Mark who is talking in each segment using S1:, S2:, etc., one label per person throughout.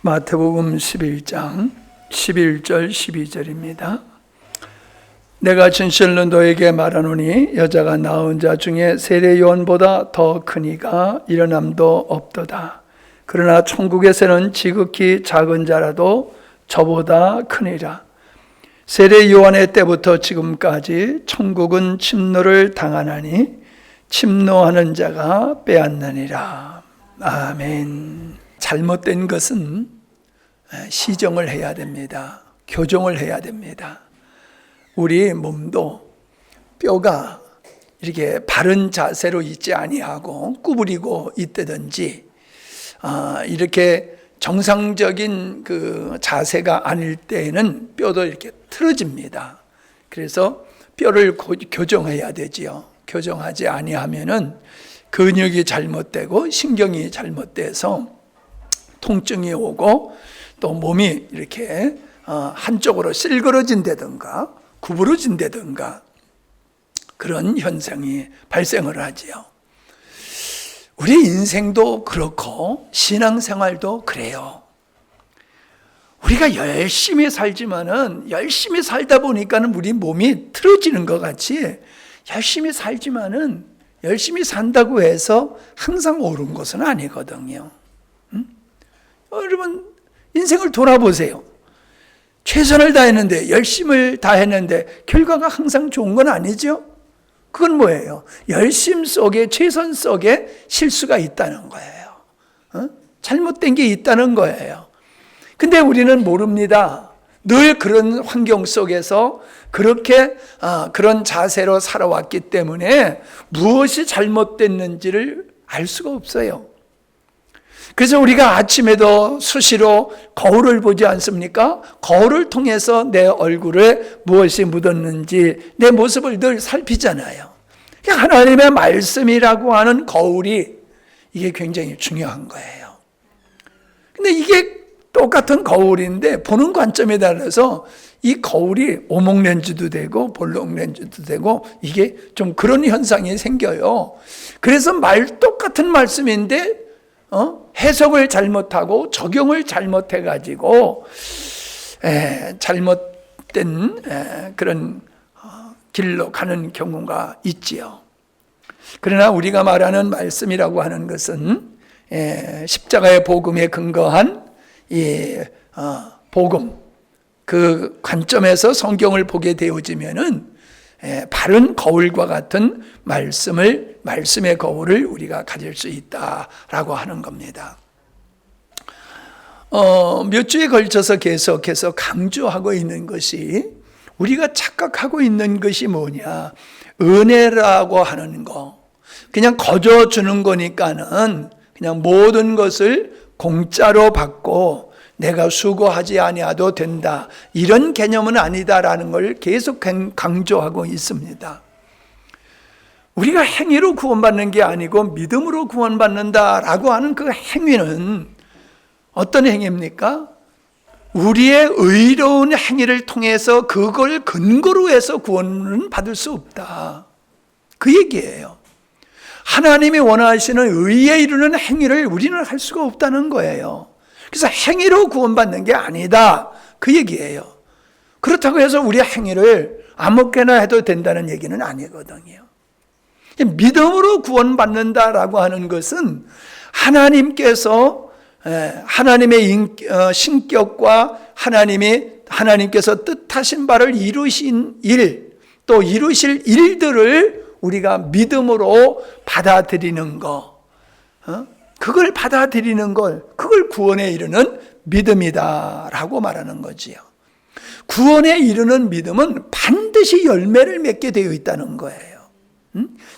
S1: 마태복음 11장 11절 12절입니다. 내가 진실로 너에게 말하노니 여자가 낳은 자 중에 세례 요한보다 더 큰 이가 일어남도 없도다. 그러나 천국에서는 지극히 작은 자라도 저보다 크니라. 세례 요한의 때부터 지금까지 천국은 침노를 당하나니 침노하는 자가 빼앗느니라. 아멘. 잘못된 것은 시정을 해야 됩니다. 교정을 해야 됩니다. 우리 몸도 뼈가 이렇게 바른 자세로 있지 아니하고 구부리고 있다든지 이렇게 정상적인 그 자세가 아닐 때에는 뼈도 이렇게 틀어집니다. 그래서 뼈를 교정해야 되지요. 교정하지 아니하면은 근육이 잘못되고 신경이 잘못돼서 통증이 오고 또 몸이 이렇게 한쪽으로 실그러진다든가 구부러진다든가 그런 현상이 발생을 하지요. 우리 인생도 그렇고 신앙생활도 그래요. 우리가 열심히 살지만은 열심히 살다 보니까는 우리 몸이 틀어지는 것 같이 열심히 살지만은 열심히 산다고 해서 항상 옳은 것은 아니거든요. 여러분 인생을 돌아보세요. 최선을 다했는데 열심을 다했는데 결과가 항상 좋은 건 아니죠. 그건 뭐예요? 열심 속에 최선 속에 실수가 있다는 거예요. 잘못된 게 있다는 거예요. 근데 우리는 모릅니다. 늘 그런 환경 속에서 그렇게 그런 자세로 살아왔기 때문에 무엇이 잘못됐는지를 알 수가 없어요. 그래서 우리가 아침에도 수시로 거울을 보지 않습니까? 거울을 통해서 내 얼굴에 무엇이 묻었는지 내 모습을 늘 살피잖아요. 하나님의 말씀이라고 하는 거울이 이게 굉장히 중요한 거예요. 근데 이게 똑같은 거울인데 보는 관점에 따라서 이 거울이 오목 렌즈도 되고 볼록 렌즈도 되고 이게 좀 그런 현상이 생겨요. 그래서 똑같은 말씀인데 해석을 잘못하고 적용을 잘못해가지고 잘못된 그런 길로 가는 경우가 있지요. 그러나 우리가 말하는 말씀이라고 하는 것은 십자가의 복음에 근거한 이 복음 그 관점에서 성경을 보게 되어지면은 바른 거울과 같은 말씀의 거울을 우리가 가질 수 있다라고 하는 겁니다. 몇 주에 걸쳐서 계속해서 강조하고 있는 것이 우리가 착각하고 있는 것이 뭐냐? 은혜라고 하는 거. 그냥 거저 주는 거니까는 그냥 모든 것을 공짜로 받고 내가 수고하지 아니하도 된다. 이런 개념은 아니다라는 걸 계속 강조하고 있습니다. 우리가 행위로 구원받는 게 아니고 믿음으로 구원받는다라고 하는 그 행위는 어떤 행위입니까? 우리의 의로운 행위를 통해서 그걸 근거로 해서 구원은 받을 수 없다. 그 얘기예요. 하나님이 원하시는 의에 이르는 행위를 우리는 할 수가 없다는 거예요. 그래서 행위로 구원받는 게 아니다. 그 얘기예요. 그렇다고 해서 우리 행위를 아무렇게나 해도 된다는 얘기는 아니거든요. 믿음으로 구원받는다라고 하는 것은 하나님께서 하나님의 신격과 하나님께서 뜻하신 바를 이루신 일, 또 이루실 일들을 우리가 믿음으로 받아들이는 거, 그걸 받아들이는 걸, 그걸 구원에 이르는 믿음이다라고 말하는 거지요. 구원에 이르는 믿음은 반드시 열매를 맺게 되어 있다는 거예요.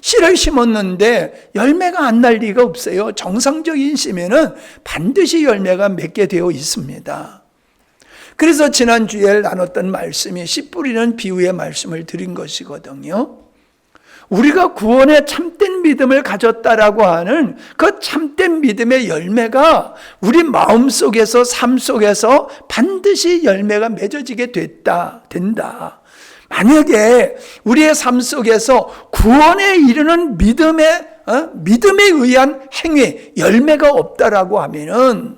S1: 씨를 심었는데 열매가 안 날 리가 없어요. 정상적인 씨면은 반드시 열매가 맺게 되어 있습니다. 그래서 지난주에 나눴던 말씀이 씨 뿌리는 비유의 말씀을 드린 것이거든요. 우리가 구원의 참된 믿음을 가졌다라고 하는 그 참된 믿음의 열매가 우리 마음속에서 삶 속에서 반드시 열매가 맺어지게 된다. 만약에 우리의 삶 속에서 구원에 이르는 믿음에 의한 행위, 열매가 없다라고 하면은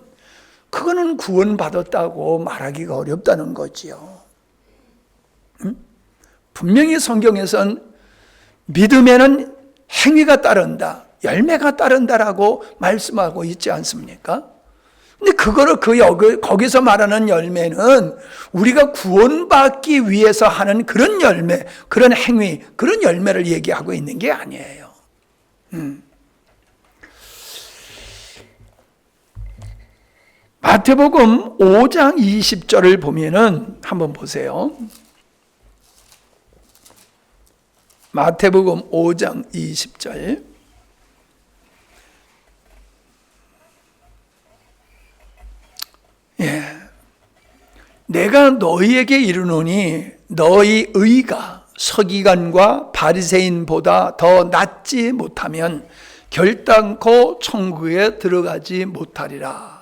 S1: 그거는 구원받았다고 말하기가 어렵다는 거지요. 분명히 성경에선 믿음에는 행위가 따른다, 열매가 따른다라고 말씀하고 있지 않습니까? 근데 그거를 거기서 말하는 열매는 우리가 구원받기 위해서 하는 그런 열매, 그런 행위, 그런 열매를 얘기하고 있는 게 아니에요. 마태복음 5장 20절을 보면은 한번 보세요. 마태복음 5장 20절. 예. 내가 너희에게 이르노니 너희 의가 서기관과 바리새인보다 더 낫지 못하면 결단코 천국에 들어가지 못하리라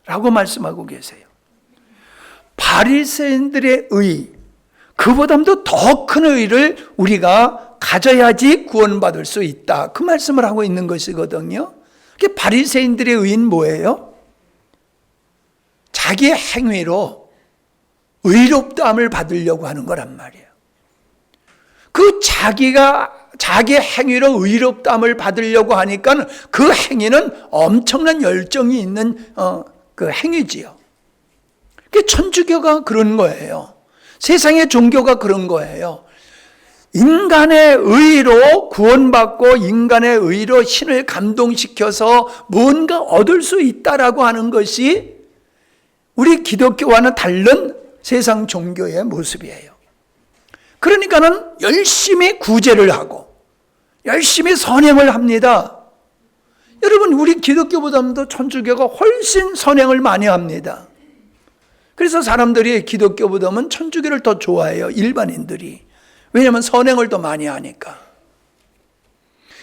S1: 라고 말씀하고 계세요. 바리새인들의 의, 그보다도 더 큰 의를 우리가 가져야지 구원받을 수 있다, 그 말씀을 하고 있는 것이거든요. 바리새인들의 의는 뭐예요? 자기의 행위로 의롭다함을 받으려고 하는 거란 말이에요. 그 자기의 행위로 의롭다함을 받으려고 하니까 그 행위는 엄청난 열정이 있는 그 행위지요. 천주교가 그런 거예요. 세상의 종교가 그런 거예요. 인간의 의로 구원받고 인간의 의로 신을 감동시켜서 뭔가 얻을 수 있다라고 하는 것이 우리 기독교와는 다른 세상 종교의 모습이에요. 그러니까는 열심히 구제를 하고 열심히 선행을 합니다. 여러분, 우리 기독교보다도 천주교가 훨씬 선행을 많이 합니다. 그래서 사람들이 기독교보다는 천주교를 더 좋아해요, 일반인들이. 왜냐하면 선행을 더 많이 하니까.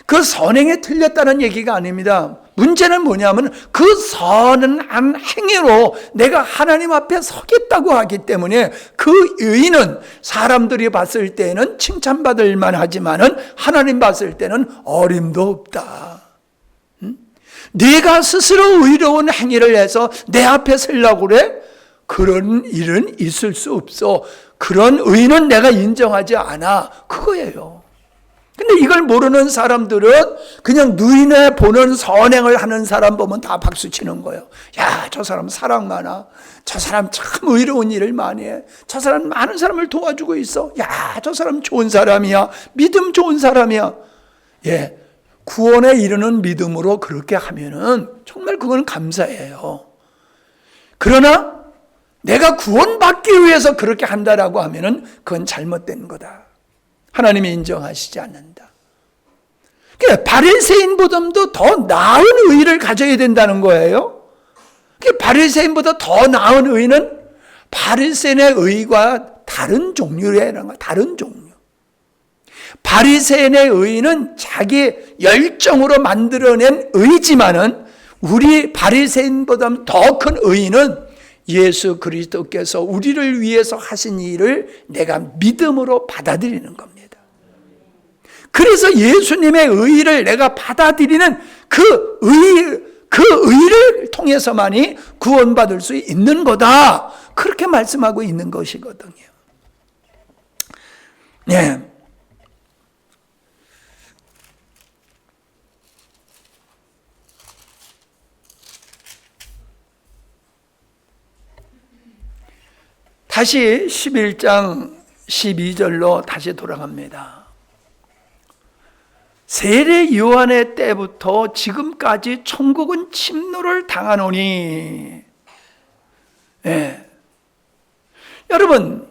S1: 그 선행에 틀렸다는 얘기가 아닙니다. 문제는 뭐냐면 그 선한 행위로 내가 하나님 앞에 서겠다고 하기 때문에 그 의는 사람들이 봤을 때는 칭찬받을 만하지만은 하나님 봤을 때는 어림도 없다. 네가 스스로 의로운 행위를 해서 내 앞에 서려고 그래? 그런 일은 있을 수 없어. 그런 의는 내가 인정하지 않아. 그거예요. 근데 이걸 모르는 사람들은 그냥 눈에 보는 선행을 하는 사람 보면 다 박수 치는 거예요. 야, 저 사람 사랑 많아. 저 사람 참 의로운 일을 많이 해. 저 사람 많은 사람을 도와주고 있어. 야, 저 사람 좋은 사람이야. 믿음 좋은 사람이야. 예, 구원에 이르는 믿음으로 그렇게 하면은 정말 그건 감사해요. 그러나 내가 구원받기 위해서 그렇게 한다라고 하면은 그건 잘못된 거다. 하나님이 인정하시지 않는다. 그러니까 바리새인보다도 더 나은 의를 가져야 된다는 거예요. 바리새인보다 더 나은 의는 바리새인의 의와 다른 종류라는 거야. 다른 종류. 바리새인의 의는 자기 열정으로 만들어낸 의지만은 우리 바리새인보다 더 큰 의는 예수 그리스도께서 우리를 위해서 하신 일을 내가 믿음으로 받아들이는 겁니다. 그래서 예수님의 의를 내가 받아들이는 그 의를 통해서만이 구원받을 수 있는 거다. 그렇게 말씀하고 있는 것이거든요. 네. 다시 11장 12절로 다시 돌아갑니다. 세례 요한의 때부터 지금까지 천국은 침노를 당하노니. 예. 여러분,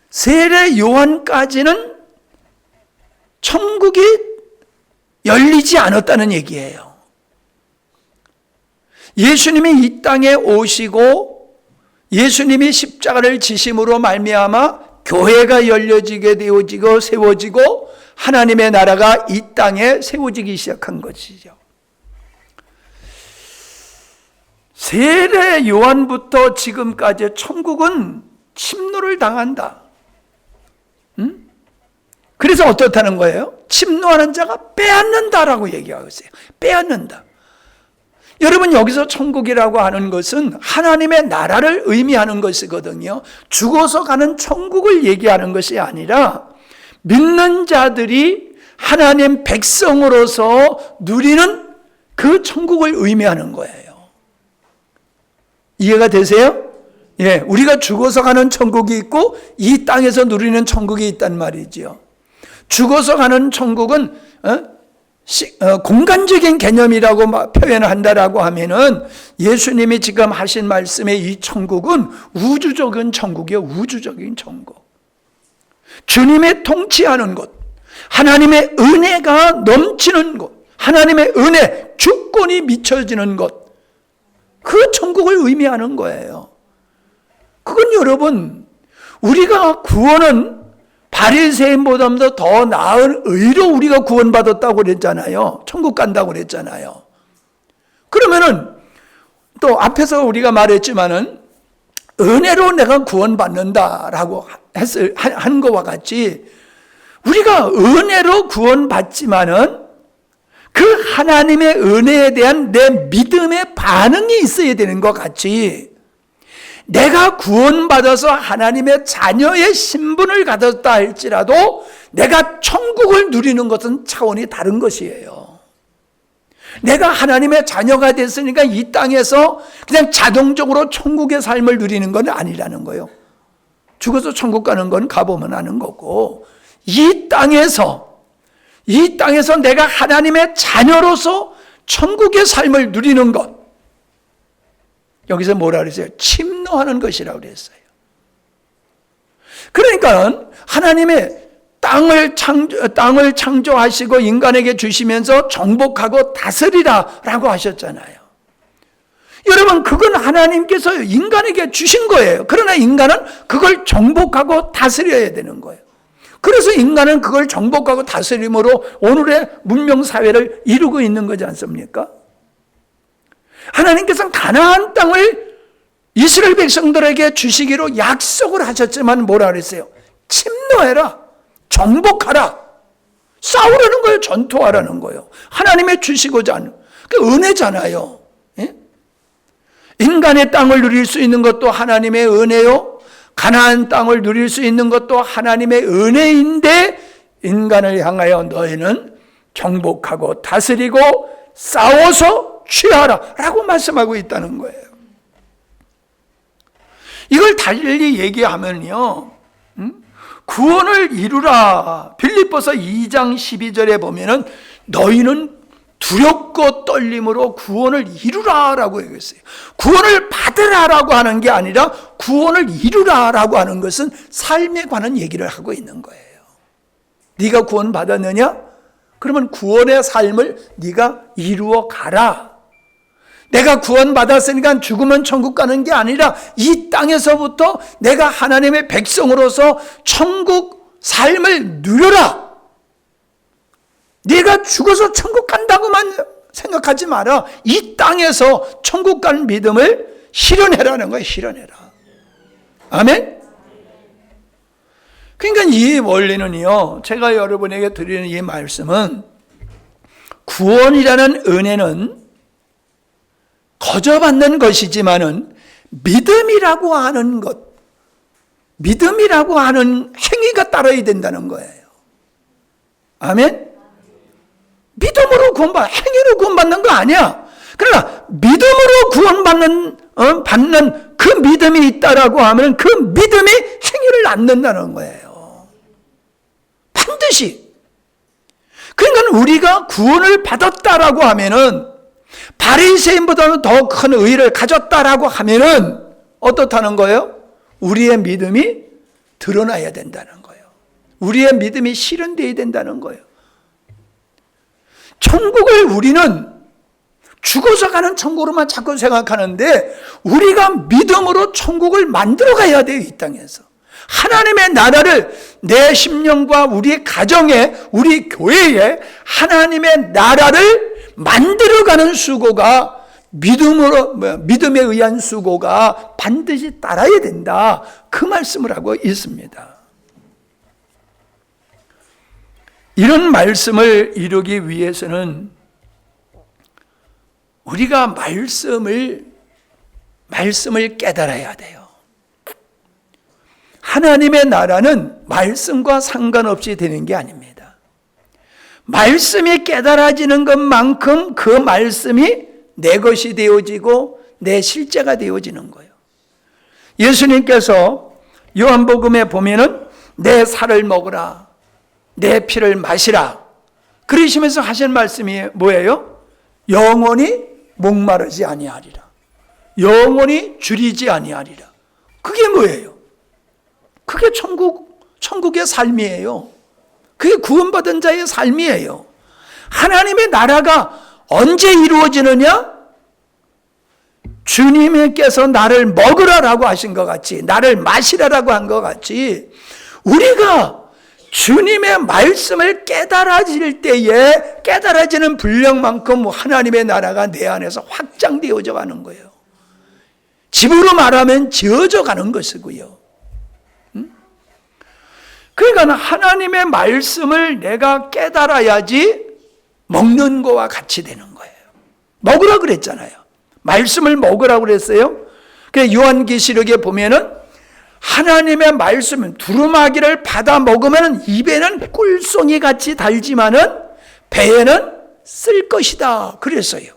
S1: 세례 요한까지는 천국이 열리지 않았다는 얘기예요. 예수님이 이 땅에 오시고 예수님이 십자가를 지심으로 말미암아 교회가 열려지게 되어지고 세워지고 하나님의 나라가 이 땅에 세워지기 시작한 것이죠. 세례 요한부터 지금까지 천국은 침노를 당한다. 그래서 어떻다는 거예요? 침노하는 자가 빼앗는다라고 얘기하고 있어요. 빼앗는다. 여러분, 여기서 천국이라고 하는 것은 하나님의 나라를 의미하는 것이거든요. 죽어서 가는 천국을 얘기하는 것이 아니라 믿는 자들이 하나님 백성으로서 누리는 그 천국을 의미하는 거예요. 이해가 되세요? 예, 우리가 죽어서 가는 천국이 있고 이 땅에서 누리는 천국이 있단 말이지요. 죽어서 가는 천국은 공간적인 개념이라고 표현한다라고 하면은 예수님이 지금 하신 말씀의 이 천국은 우주적인 천국이에요. 우주적인 천국. 주님의 통치하는 곳, 하나님의 은혜가 넘치는 곳, 하나님의 은혜, 주권이 미쳐지는 곳, 그 천국을 의미하는 거예요. 그건 여러분, 우리가 구원은 바리새인보다도 더 나은 의로 우리가 구원받았다고 그랬잖아요. 천국 간다고 그랬잖아요. 그러면은 또 앞에서 우리가 말했지만은 은혜로 내가 구원받는다라고 한 것과 같이 우리가 은혜로 구원받지만은 그 하나님의 은혜에 대한 내 믿음의 반응이 있어야 되는 것 같이 내가 구원받아서 하나님의 자녀의 신분을 가졌다 할지라도 내가 천국을 누리는 것은 차원이 다른 것이에요. 내가 하나님의 자녀가 됐으니까 이 땅에서 그냥 자동적으로 천국의 삶을 누리는 건 아니라는 거예요. 죽어서 천국 가는 건 가보면 아는 거고, 이 땅에서 내가 하나님의 자녀로서 천국의 삶을 누리는 것, 여기서 뭐라 그랬어요? 침노하는 것이라고 그랬어요. 그러니까 하나님의 땅을 창조하시고 인간에게 주시면서 정복하고 다스리라라고 하셨잖아요. 여러분, 그건 하나님께서 인간에게 주신 거예요. 그러나 인간은 그걸 정복하고 다스려야 되는 거예요. 그래서 인간은 그걸 정복하고 다스림으로 오늘의 문명사회를 이루고 있는 거지 않습니까? 하나님께서는 가나안 땅을 이스라엘 백성들에게 주시기로 약속을 하셨지만 뭐라 그랬어요? 침노해라, 정복하라, 싸우라는 거예요. 전투하라는 거예요. 하나님의 주시고자 하는 그 은혜잖아요. 예? 인간의 땅을 누릴 수 있는 것도 하나님의 은혜요, 가나안 땅을 누릴 수 있는 것도 하나님의 은혜인데 인간을 향하여 너희는 정복하고 다스리고 싸워서 취하라 라고 말씀하고 있다는 거예요. 이걸 달리 얘기하면요, 구원을 이루라. 빌립보서 2장 12절에 보면은 너희는 두렵고 떨림으로 구원을 이루라라고 얘기했어요. 구원을 받으라라고 하는 게 아니라 구원을 이루라라고 하는 것은 삶에 관한 얘기를 하고 있는 거예요. 네가 구원 받았느냐? 그러면 구원의 삶을 네가 이루어 가라. 내가 구원받았으니까 죽으면 천국 가는 게 아니라 이 땅에서부터 내가 하나님의 백성으로서 천국 삶을 누려라. 네가 죽어서 천국 간다고만 생각하지 마라. 이 땅에서 천국 간 믿음을 실현해라는 거예요. 실현해라. 아멘? 그러니까 이 원리는요, 제가 여러분에게 드리는 이 말씀은 구원이라는 은혜는 거저받는 것이지만은 믿음이라고 하는 것, 믿음이라고 하는 행위가 따라야 된다는 거예요. 아멘? 믿음으로 행위로 구원받는 거 아니야. 그러나 믿음으로 받는 그 믿음이 있다라고 하면 그 믿음이 행위를 낳는다는 거예요. 반드시. 그러니까 우리가 구원을 받았다라고 하면은 바리새인보다는 더 큰 의를 가졌다라고 하면은 어떻다는 거예요? 우리의 믿음이 드러나야 된다는 거예요. 우리의 믿음이 실현되어야 된다는 거예요. 천국을 우리는 죽어서 가는 천국으로만 자꾸 생각하는데 우리가 믿음으로 천국을 만들어 가야 돼요. 이 땅에서 하나님의 나라를 내 심령과 우리 가정에, 우리 교회에 하나님의 나라를 만들어가는 수고가 믿음에 의한 수고가 반드시 따라야 된다. 그 말씀을 하고 있습니다. 이런 말씀을 이루기 위해서는 우리가 말씀을 깨달아야 돼요. 하나님의 나라는 말씀과 상관없이 되는 게 아닙니다. 말씀이 깨달아지는 것만큼 그 말씀이 내 것이 되어지고 내 실제가 되어지는 거예요. 예수님께서 요한복음에 보면은 내 살을 먹으라, 내 피를 마시라 그러시면서 하신 말씀이 뭐예요? 영원히 목마르지 아니하리라, 영원히 줄이지 아니하리라. 그게 뭐예요? 그게 천국의 삶이에요. 그게 구원받은 자의 삶이에요. 하나님의 나라가 언제 이루어지느냐? 주님께서 나를 먹으라라고 하신 것 같이, 나를 마시라라고 한 것 같이, 우리가 주님의 말씀을 깨달아질 때에 깨달아지는 분량만큼 하나님의 나라가 내 안에서 확장되어져 가는 거예요. 집으로 말하면 지어져 가는 것이고요. 그러니까 하나님의 말씀을 내가 깨달아야지 먹는 거와 같이 되는 거예요. 먹으라 그랬잖아요. 말씀을 먹으라고 그랬어요. 그래서 요한계시록에 보면은 하나님의 말씀은 두루마기를 받아 먹으면 입에는 꿀송이 같이 달지만은 배에는 쓸 것이다 그랬어요.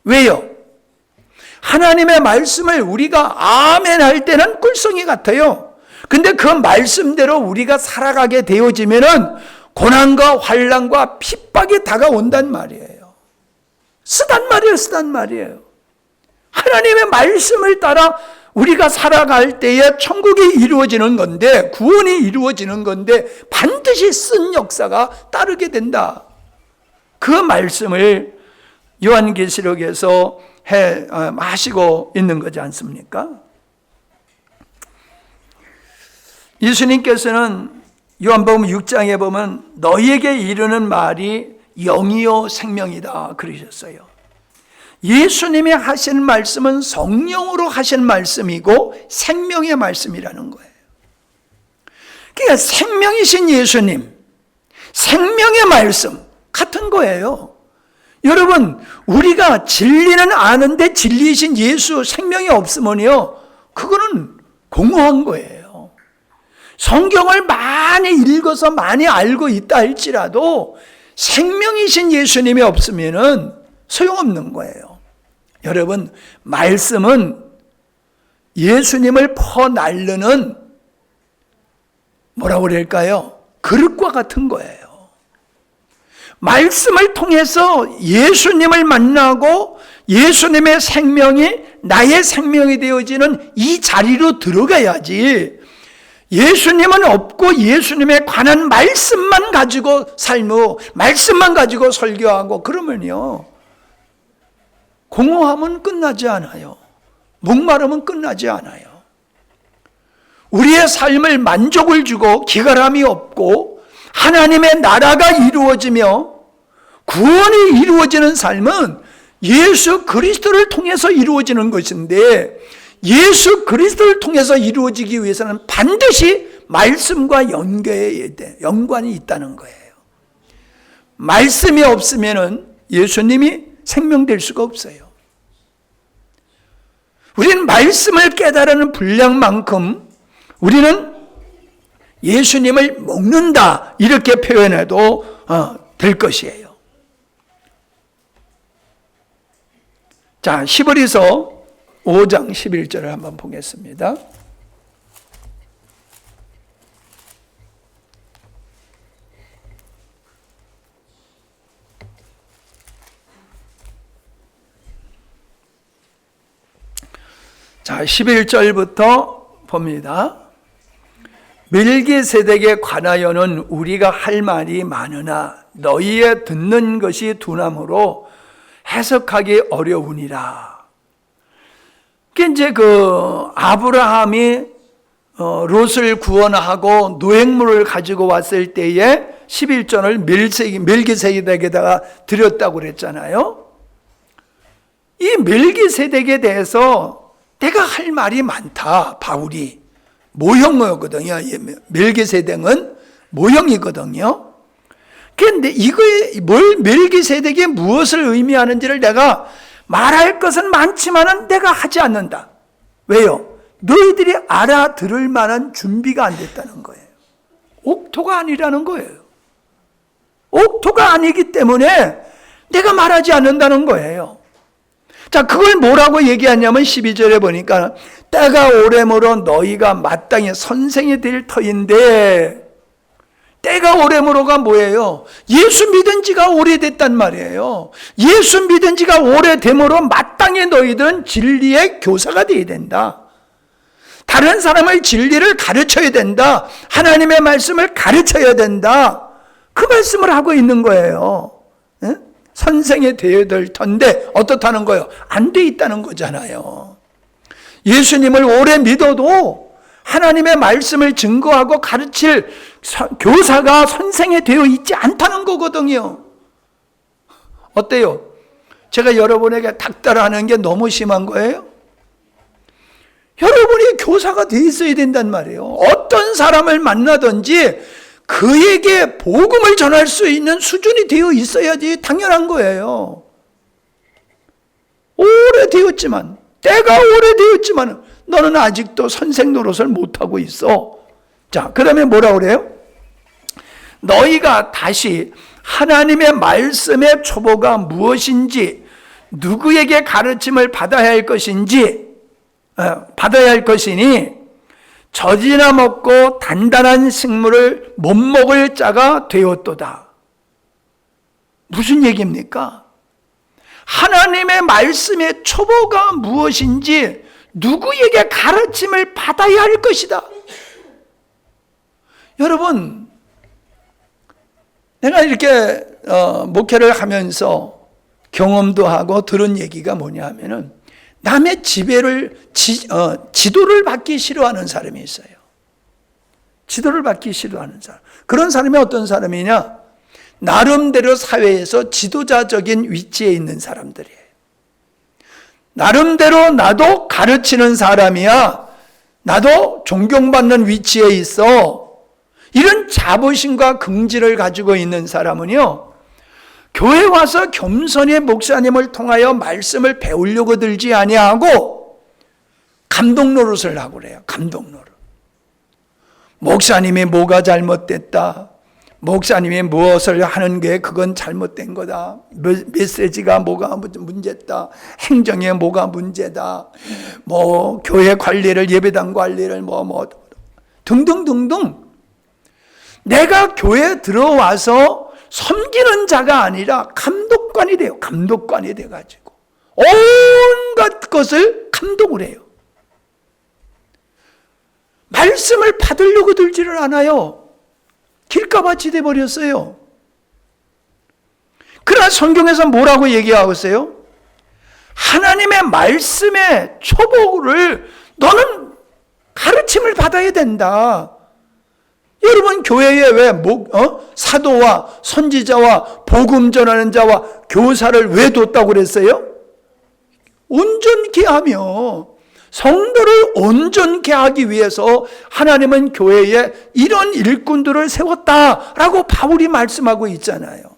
S1: 왜요? 하나님의 말씀을 우리가 아멘 할 때는 꿀송이 같아요. 근데 그 말씀대로 우리가 살아가게 되어지면은 고난과 환난과 핍박이 다가온단 말이에요. 쓰단 말이에요. 하나님의 말씀을 따라 우리가 살아갈 때에 천국이 이루어지는 건데, 구원이 이루어지는 건데 반드시 쓴 역사가 따르게 된다. 그 말씀을 요한계시록에서 하시고 있는 거지 않습니까? 예수님께서는 요한복음 6장에 보면 너희에게 이르는 말이 영이요 생명이다 그러셨어요. 예수님이 하신 말씀은 성령으로 하신 말씀이고 생명의 말씀이라는 거예요. 그러니까 생명이신 예수님, 생명의 말씀 같은 거예요. 여러분, 우리가 진리는 아는데 진리이신 예수 생명이 없으면요, 그거는 공허한 거예요. 성경을 많이 읽어서 많이 알고 있다 할지라도 생명이신 예수님이 없으면은 소용없는 거예요. 여러분, 말씀은 예수님을 퍼날르는 뭐라고 그럴까요? 그릇과 같은 거예요. 말씀을 통해서 예수님을 만나고 예수님의 생명이 나의 생명이 되어지는 이 자리로 들어가야지, 예수님은 없고 예수님에 관한 말씀만 가지고 살고 말씀만 가지고 설교하고 그러면요, 공허함은 끝나지 않아요. 목마름은 끝나지 않아요. 우리의 삶을 만족을 주고 기갈함이 없고 하나님의 나라가 이루어지며 구원이 이루어지는 삶은 예수 그리스도를 통해서 이루어지는 것인데, 예수 그리스도를 통해서 이루어지기 위해서는 반드시 말씀과 연관이 있다는 거예요. 말씀이 없으면 예수님이 생명될 수가 없어요. 우리는 말씀을 깨달은 분량만큼 우리는 예수님을 먹는다 이렇게 표현해도 될 것이에요. 자, 히브리서 5장 11절을 한번 보겠습니다. 자, 11절부터 봅니다. 멜기세덱에 관하여는 우리가 할 말이 많으나 너희의 듣는 것이 둔함으로 해석하기 어려우니라. 이제 아브라함이 롯을 구원하고 노획물을 가지고 왔을 때에 11전을 멜기세덱에다가 드렸다고 그랬잖아요. 이 멜기세덱에 대해서 내가 할 말이 많다. 바울이 모형어거든요. 멜기세덱은 모형이거든요. 그런데 이거에 멜기세덱이 무엇을 의미하는지를 내가 말할 것은 많지만은 내가 하지 않는다. 왜요? 너희들이 알아들을 만한 준비가 안 됐다는 거예요. 옥토가 아니라는 거예요. 옥토가 아니기 때문에 내가 말하지 않는다는 거예요. 자, 그걸 뭐라고 얘기하냐면 12절에 보니까 때가 오래므로 너희가 마땅히 선생이 될 터인데, 때가 오래므로가 뭐예요? 예수 믿은 지가 오래됐단 말이에요. 예수 믿은 지가 오래됨으로 마땅히 너희들은 진리의 교사가 되어야 된다. 다른 사람을 진리를 가르쳐야 된다. 하나님의 말씀을 가르쳐야 된다. 그 말씀을 하고 있는 거예요. 예? 선생이 되어야 될 텐데 어떻다는 거예요? 안 돼 있다는 거잖아요. 예수님을 오래 믿어도 하나님의 말씀을 증거하고 가르칠 교사가 선생이 되어 있지 않다는 거거든요. 어때요? 제가 여러분에게 닥달하는 게 너무 심한 거예요? 여러분이 교사가 되어 있어야 된단 말이에요. 어떤 사람을 만나든지 그에게 복음을 전할 수 있는 수준이 되어 있어야지 당연한 거예요. 오래되었지만, 때가 오래되었지만 너는 아직도 선생 노릇을 못하고 있어. 자, 그 다음에 뭐라 그래요? 너희가 다시 하나님의 말씀의 초보가 무엇인지, 누구에게 가르침을 받아야 할 것이니 젖이나 먹고 단단한 식물을 못 먹을 자가 되었도다. 무슨 얘기입니까? 하나님의 말씀의 초보가 무엇인지 누구에게 가르침을 받아야 할 것이다. 여러분, 내가 이렇게 목회를 하면서 경험도 하고 들은 얘기가 뭐냐 하면은 남의 지배를, 지도를 받기 싫어하는 사람이 있어요. 지도를 받기 싫어하는 사람. 그런 사람이 어떤 사람이냐? 나름대로 사회에서 지도자적인 위치에 있는 사람들이에요. 나름대로 나도 가르치는 사람이야. 나도 존경받는 위치에 있어. 이런 자부심과 긍지를 가지고 있는 사람은요, 교회 와서 겸손히 목사님을 통하여 말씀을 배우려고 들지 아니하고 감동 노릇을 하고 그래요. 감동 노릇. 목사님이 뭐가 잘못됐다. 목사님이 무엇을 하는 게 그건 잘못된 거다. 메시지가 뭐가 문제다. 행정에 뭐가 문제다. 뭐 교회 관리를, 예배당 관리를 등등등등. 내가 교회에 들어와서 섬기는 자가 아니라 감독관이 돼요. 감독관이 돼가지고 온갖 것을 감독을 해요. 말씀을 받으려고 들지를 않아요. 길가밭이 돼버렸어요. 그러나 성경에서 뭐라고 얘기하고 있어요? 하나님의 말씀의 초보를 너는 가르침을 받아야 된다. 여러분, 교회에 왜 사도와 선지자와 복음 전하는 자와 교사를 왜 뒀다고 그랬어요? 온전케 하며, 성도를 온전케 하기 위해서 하나님은 교회에 이런 일꾼들을 세웠다라고 바울이 말씀하고 있잖아요.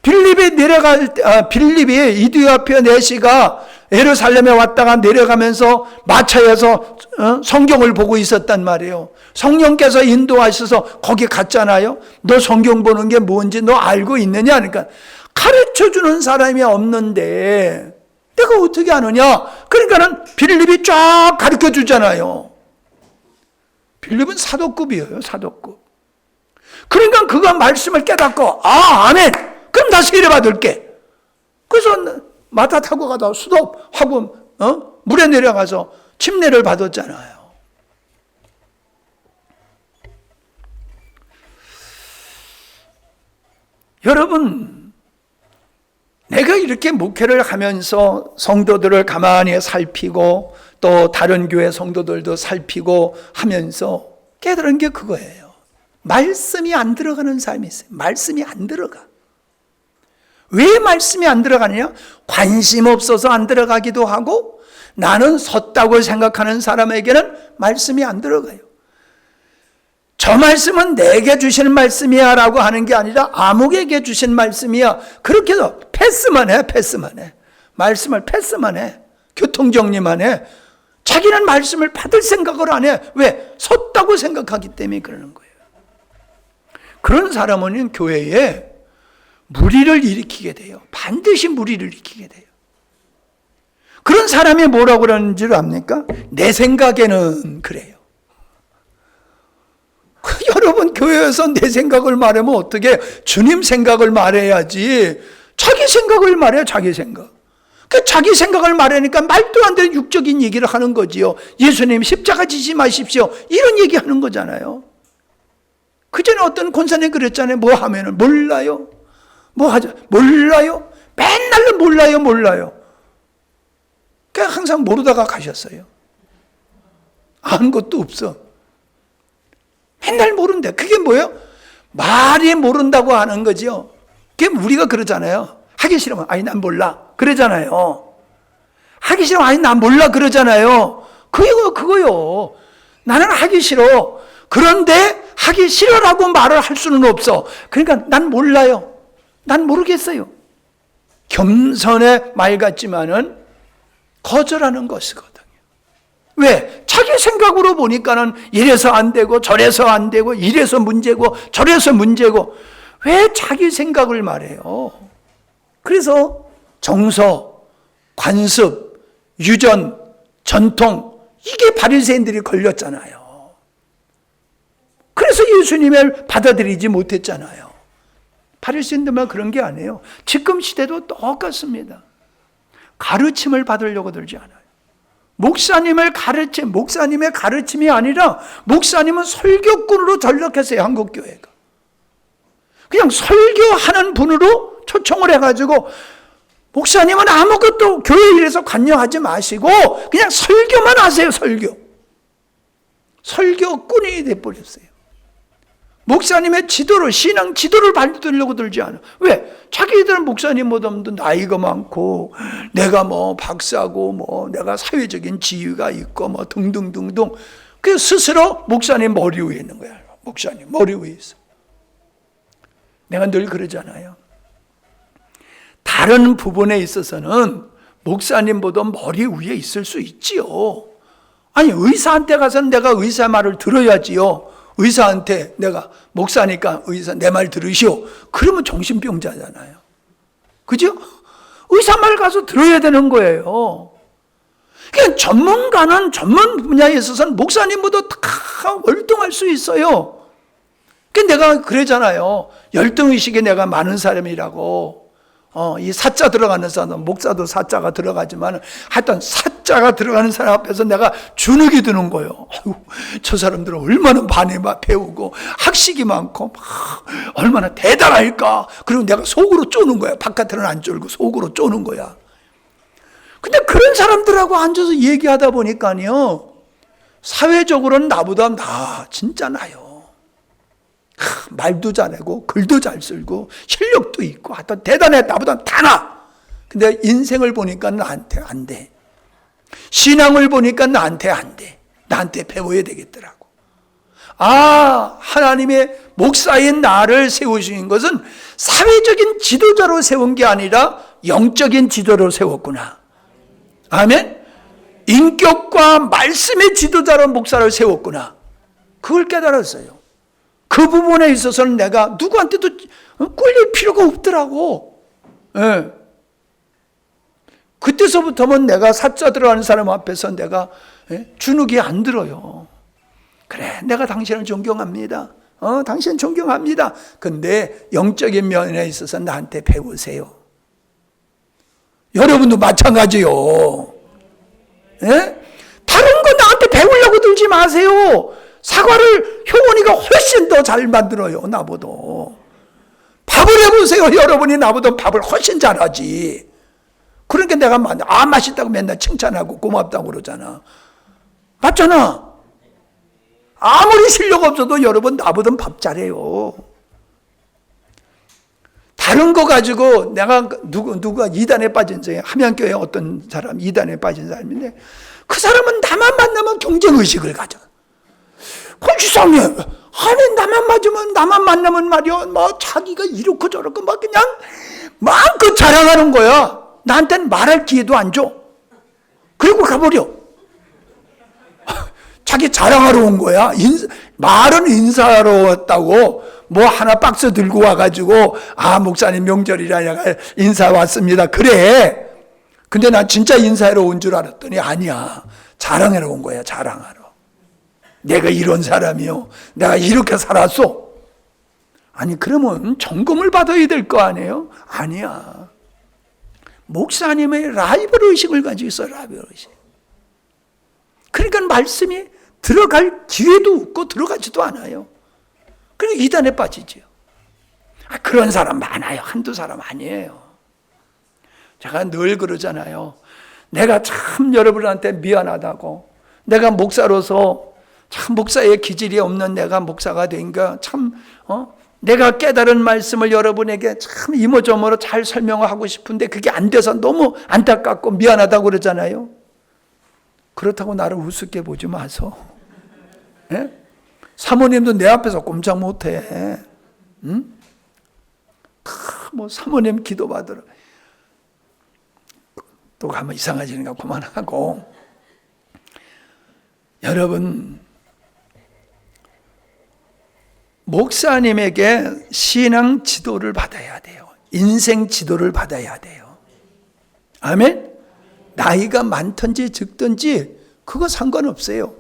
S1: 빌립이 이디오피아 내시가 예루살렘에 왔다가 내려가면서 마차에서 성경을 보고 있었단 말이에요. 성령께서 인도하셔서 거기 갔잖아요. 너 성경 보는 게 뭔지 너 알고 있느냐? 그러니까 가르쳐주는 사람이 없는데 내가 어떻게 아느냐? 그러니까는 빌립이 쫙 가르쳐 주잖아요. 빌립은 사도급이에요. 사도급. 그러니까 그가 말씀을 깨닫고 아멘. 그럼 나 세례 받을게. 그래서 마타 타고 가다 수도하고 물에 내려가서 침례를 받았잖아요. 여러분, 내가 이렇게 목회를 하면서 성도들을 가만히 살피고 또 다른 교회 성도들도 살피고 하면서 깨달은 게 그거예요. 말씀이 안 들어가는 삶이 있어요. 말씀이 안 들어가. 왜 말씀이 안 들어가느냐? 관심 없어서 안 들어가기도 하고, 나는 섰다고 생각하는 사람에게는 말씀이 안 들어가요. 저 말씀은 내게 주신 말씀이야 라고 하는 게 아니라 아무에게 주신 말씀이야. 그렇게 해서 패스만 해. 말씀을 패스만 해. 교통정리만 해. 자기는 말씀을 받을 생각을 안 해. 왜? 섰다고 생각하기 때문에 그러는 거예요. 그런 사람은 교회에 무리를 일으키게 돼요. 반드시 무리를 일으키게 돼요. 그런 사람이 뭐라고 그러는 줄 압니까? 내 생각에는 그래요. 여러분, 교회에서 내 생각을 말하면 어떻게? 주님 생각을 말해야지. 자기 생각을 말해요. 자기 생각. 그 자기 생각을 말하니까 말도 안 되는 육적인 얘기를 하는 거지요. 예수님 십자가 지지 마십시오, 이런 얘기 하는 거잖아요. 그전에 어떤 권사님 그랬잖아요. 뭐 하면은 몰라요. 뭐 하자 몰라요. 맨날 몰라요. 그냥 항상 모르다가 가셨어요. 아는 것도 없어. 맨날 모른대. 그게 뭐예요? 말이 모른다고 하는 거지요. 그게 우리가 그러잖아요. 하기 싫으면 아니 난 몰라 그러잖아요. 하기 싫으면 아니 난 몰라 그러잖아요. 그거요. 나는 하기 싫어. 그런데 하기 싫어라고 말을 할 수는 없어. 그러니까 난 몰라요. 난 모르겠어요. 겸손의 말 같지만은 거절하는 것이거든요. 왜? 자기 생각으로 보니까는 이래서 안 되고 저래서 안 되고 이래서 문제고 저래서 문제고 왜 자기 생각을 말해요? 그래서 정서, 관습, 유전, 전통, 이게 바리새인들이 걸렸잖아요. 그래서 예수님을 받아들이지 못했잖아요. 바리새인들만 그런 게 아니에요. 지금 시대도 똑같습니다. 가르침을 받으려고 들지 않아요. 목사님의 가르침이 아니라 목사님은 설교꾼으로 전락했어요. 한국교회가. 그냥 설교하는 분으로 초청을 해가지고 목사님은 아무것도 교회 일에서 관여하지 마시고 그냥 설교만 하세요. 설교꾼이 돼버렸어요. 목사님의 지도를, 신앙 지도를 받으려고 들지 않아. 왜? 자기들은 목사님보다도 나이가 많고 내가 뭐 박사고 뭐 내가 사회적인 지위가 있고 뭐 등등등등. 그 스스로 목사님 머리 위에 있는 거야. 목사님 머리 위에 있어. 내가 늘 그러잖아요. 다른 부분에 있어서는 목사님보다 머리 위에 있을 수 있지요. 아니 의사한테 가서는 내가 의사 말을 들어야지요. 의사한테 내가 목사니까 의사 내 말 들으시오. 그러면 정신병자잖아요. 그죠? 의사 말 가서 들어야 되는 거예요. 그러니까 전문가는 전문 분야에 있어서는 목사님보다 다 월등할 수 있어요. 그러니까 내가 그러잖아요. 열등의식에 내가 많은 사람이라고. 이 사자 들어가는 사람, 목사도 사자가 들어가지만 하여튼 사자가 들어가는 사람 앞에서 내가 주눅이 드는 거예요. 아유, 저 사람들은 얼마나 많이 배우고 학식이 많고 얼마나 대단할까. 그리고 내가 속으로 쪼는 거야. 바깥으로는 안 쫄고 속으로 쪼는 거야. 근데 그런 사람들하고 앉아서 얘기하다 보니까요, 사회적으로는 나보다 진짜 나요. 말도 잘하고 글도 잘 쓸고 실력도 있고 하여튼 대단해. 나보다 다 나. 근데 인생을 보니까 나한테 안 돼. 신앙을 보니까 나한테 안 돼. 나한테 배워야 되겠더라고. 하나님의 목사인 나를 세우신 것은 사회적인 지도자로 세운 게 아니라 영적인 지도로 세웠구나. 아멘. 인격과 말씀의 지도자로 목사를 세웠구나. 그걸 깨달았어요. 그 부분에 있어서는 내가 누구한테도 꿀릴 필요가 없더라고. 예. 그때서부터는 내가 사자 들어가는 사람 앞에서 내가 주눅이 안 들어요. 그래, 내가 당신을 존경합니다. 당신 존경합니다. 근데 영적인 면에 있어서 나한테 배우세요. 여러분도 마찬가지요. 예? 다른 거 나한테 배우려고 들지 마세요. 사과를 효원이가 훨씬 더 잘 만들어요. 나보다. 밥을 해보세요. 여러분이 나보다 밥을 훨씬 잘하지. 그러니까 내가 맛있다고 맨날 칭찬하고 고맙다고 그러잖아. 맞잖아. 아무리 실력 없어도 여러분 나보다 밥 잘해요. 다른 거 가지고 내가 누가 이단에 빠진 사람이, 함양교회 어떤 사람 이단에 빠진 사람인데 그 사람은 나만 만나면 경쟁의식을 가져. 이상해. 아니 나만 만나면 말이야. 뭐 자기가 이렇고 저렇고 막 그냥 마음껏 자랑하는 거야. 나한테는 말할 기회도 안 줘. 그리고 가버려. 자기 자랑하러 온 거야. 말은 인사하러 왔다고 뭐 하나 박스 들고 와가지고 목사님 명절이라 내가 인사 왔습니다. 그래. 근데 나 진짜 인사하러 온 줄 알았더니 아니야. 자랑하러 온 거야. 자랑하러. 내가 이런 사람이요. 내가 이렇게 살았어. 아니 그러면 점검을 받아야 될 거 아니에요? 아니야. 목사님의 라이벌 의식을 가지고 있어. 라이벌 의식. 그러니까 말씀이 들어갈 기회도 없고 들어가지도 않아요. 그러니까 이단에 빠지죠. 그런 사람 많아요. 한두 사람 아니에요. 제가 늘 그러잖아요. 내가 참 여러분한테 미안하다고. 내가 목사로서 참 목사의 기질이 없는 내가 목사가 된가 참 내가 깨달은 말씀을 여러분에게 참 이모저모로 잘 설명하고 싶은데 그게 안 돼서 너무 안타깝고 미안하다고 그러잖아요. 그렇다고 나를 우습게 보지 마소. 예? 사모님도 내 앞에서 꼼짝 못해. 응? 뭐 사모님 기도받으러 또 가면 이상해지니까 그만하고. 여러분 목사님에게 신앙 지도를 받아야 돼요. 인생 지도를 받아야 돼요. 아멘? 나이가 많든지 적든지 그거 상관없어요.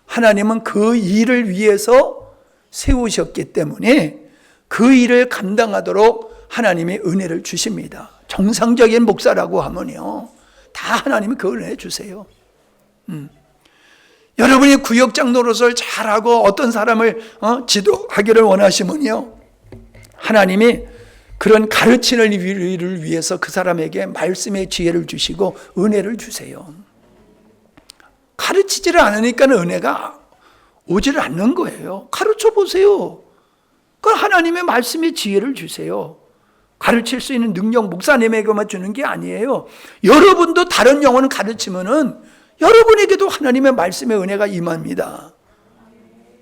S1: 하나님은 그 일을 위해서 세우셨기 때문에 그 일을 감당하도록 하나님이 은혜를 주십니다. 정상적인 목사라고 하면요. 다 하나님이 그 은혜 주세요. 여러분이 구역장 노릇을 잘하고 어떤 사람을 지도하기를 원하시면요. 하나님이 그런 가르치는 일을 위해서 그 사람에게 말씀의 지혜를 주시고 은혜를 주세요. 가르치지를 않으니까 은혜가 오지를 않는 거예요. 가르쳐 보세요. 그 하나님의 말씀의 지혜를 주세요. 가르칠 수 있는 능력 목사님에게만 주는 게 아니에요. 여러분도 다른 영혼을 가르치면은 여러분에게도 하나님의 말씀의 은혜가 임합니다.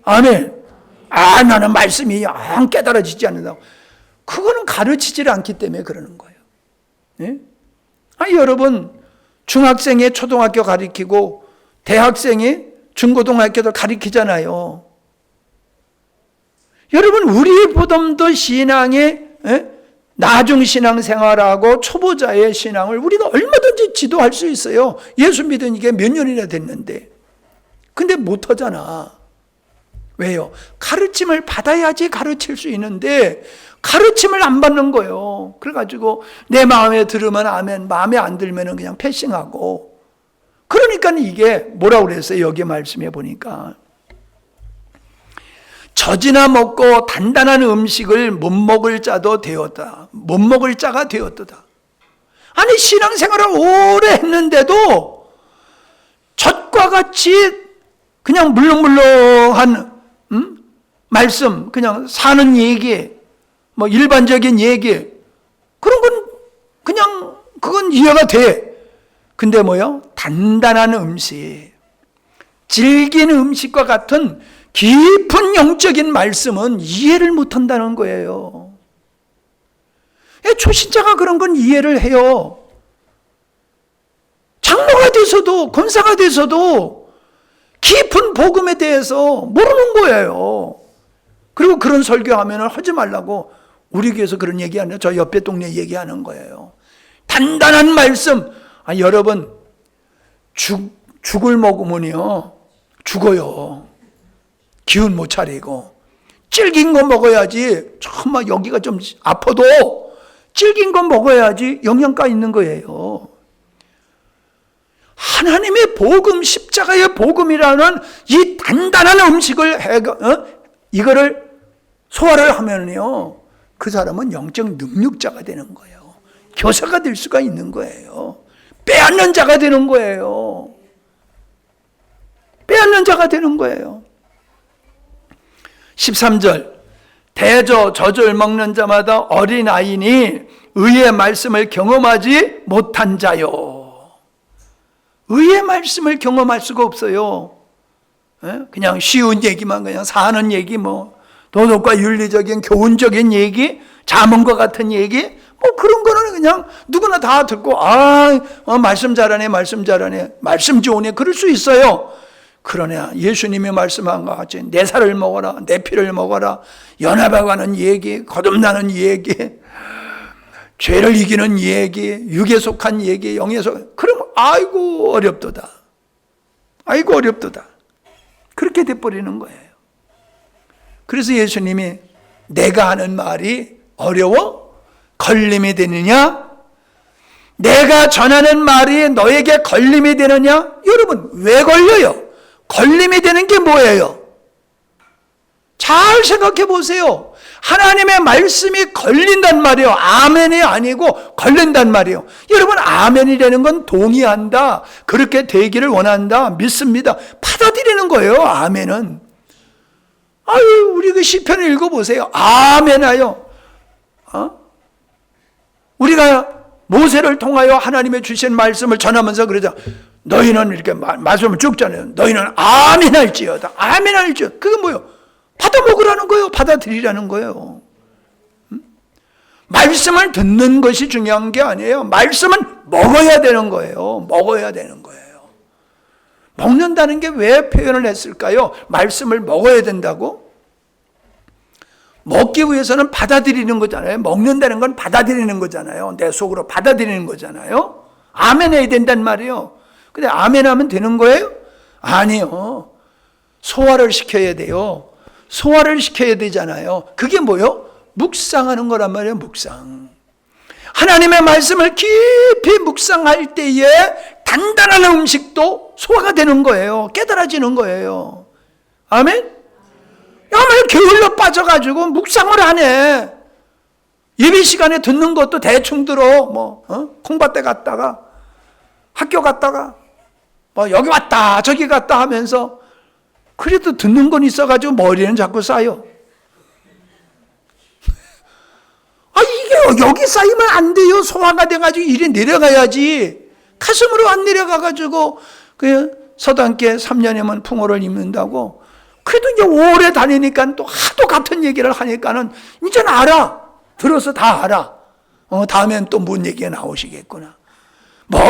S1: 아멘. 나는 말씀이 영 깨달아지지 않는다고. 그거는 가르치지를 않기 때문에 그러는 거예요. 네? 여러분 중학생이 초등학교 가르치고 대학생이 중고등학교도 가르치잖아요. 여러분 우리보다도 신앙의 나중 신앙생활하고 초보자의 신앙을 우리가 얼마든지 지도할 수 있어요. 예수 믿은 이게 몇 년이나 됐는데. 근데 못하잖아. 왜요? 가르침을 받아야지 가르칠 수 있는데 가르침을 안 받는 거예요. 그래가지고 내 마음에 들으면 아멘, 마음에 안 들면 그냥 패싱하고. 그러니까 이게 뭐라고 그랬어요? 여기 말씀해 보니까. 젖이나 먹고 단단한 음식을 못 먹을 자도 되었다. 못 먹을 자가 되었다. 아니 신앙생활을 오래 했는데도 젖과 같이 그냥 물렁물렁한 말씀, 그냥 사는 얘기, 뭐 일반적인 얘기 그런 건 그냥 그건 이해가 돼. 근데 뭐요? 단단한 음식, 질긴 음식과 같은 깊은 영적인 말씀은 이해를 못한다는 거예요. 초신자가 그런 건 이해를 해요. 장로가 돼서도 권사가 돼서도 깊은 복음에 대해서 모르는 거예요. 그리고 그런 설교하면 하지 말라고 우리 교회에서 그런 얘기 안 해요. 저 옆에 동네 얘기하는 거예요. 단단한 말씀. 여러분 죽을 먹으면요 죽어요. 기운 못 차리고. 질긴 거 먹어야지. 정말 여기가 좀 아파도 질긴 거 먹어야지 영양가 있는 거예요. 하나님의 복음, 십자가의 복음이라는 이 단단한 음식을 이거를 소화를 하면요 그 사람은 영적 능력자가 되는 거예요. 교사가 될 수가 있는 거예요. 빼앗는 자가 되는 거예요. 빼앗는 자가 되는 거예요. 13절 대저 젖을 먹는 자마다 어린아이니 의의 말씀을 경험하지 못한 자요. 의의 말씀을 경험할 수가 없어요. 그냥 쉬운 얘기만 그냥 사는 얘기, 뭐 도덕과 윤리적인 교훈적인 얘기, 자문과 같은 얘기 그런 거는 그냥 누구나 다 듣고 말씀 잘하네, 말씀 잘하네, 말씀 좋으네, 그럴 수 있어요. 그러나 예수님이 말씀한 것 같이 내 살을 먹어라, 내 피를 먹어라, 연합하가는 얘기, 거듭나는 얘기, 죄를 이기는 얘기, 육에 속한 얘기, 영에 속한, 그럼 아이고 어렵도다. 아이고 어렵도다. 그렇게 돼버리는 거예요. 그래서 예수님이 내가 하는 말이 어려워? 걸림이 되느냐? 내가 전하는 말이 너에게 걸림이 되느냐? 여러분, 왜 걸려요? 걸림이 되는 게 뭐예요? 잘 생각해 보세요. 하나님의 말씀이 걸린단 말이에요. 아멘이 아니고 걸린단 말이에요. 여러분, 아멘이라는 건 동의한다, 그렇게 되기를 원한다, 믿습니다, 받아들이는 거예요. 아멘은. 우리 그 시편을 읽어보세요. 아멘하여. 우리가 모세를 통하여 하나님의 주신 말씀을 전하면서 그러자. 너희는 이렇게 말씀을 쭉 전해요. 너희는 아멘할지어다. 아멘할지어다. 그게 뭐예요? 받아 먹으라는 거예요. 받아들이라는 거예요. 말씀을 듣는 것이 중요한 게 아니에요. 말씀은 먹어야 되는 거예요. 먹어야 되는 거예요. 먹는다는 게 왜 표현을 했을까요? 말씀을 먹어야 된다고? 먹기 위해서는 받아들이는 거잖아요. 먹는다는 건 받아들이는 거잖아요. 내 속으로 받아들이는 거잖아요. 아멘 해야 된단 말이에요. 근데 아멘 하면 되는 거예요? 아니요. 소화를 시켜야 돼요. 소화를 시켜야 되잖아요. 그게 뭐요? 묵상하는 거란 말이에요. 묵상. 하나님의 말씀을 깊이 묵상할 때에 단단한 음식도 소화가 되는 거예요. 깨달아지는 거예요. 아멘? 야말 게을러 빠져가지고 묵상을 안 해. 예배 시간에 듣는 것도 대충 들어. 콩밭에 갔다가 학교 갔다가 여기 왔다 저기 갔다 하면서 그래도 듣는 건 있어가지고 머리는 자꾸 쌓여. 이게 여기 쌓이면 안 돼요. 소화가 돼가지고 이리 내려가야지. 가슴으로 안 내려가가지고 서당계 3년이면 풍어를 입는다고. 그래도 이제 오래 다니니까 또 하도 같은 얘기를 하니까는 이제는 알아. 들어서 다 알아. 다음엔 또 뭔 얘기가 나오시겠구나.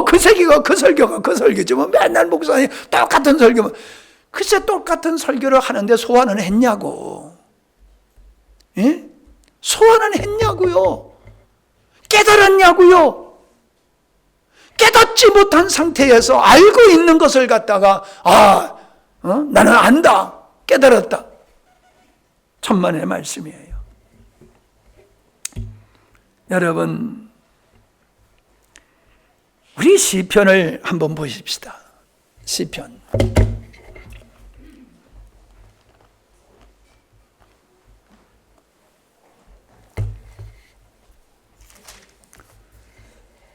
S1: 그 설교가 그 설교지. 맨날 목사님 똑같은 설교만. 글쎄 똑같은 설교를 하는데 소화는 했냐고. 예? 소화는 했냐고요. 깨달았냐고요. 깨닫지 못한 상태에서 알고 있는 것을 갖다가 나는 안다, 깨달았다. 천만의 말씀이에요. 여러분, 우리 시편을 한번 보십시다. 시편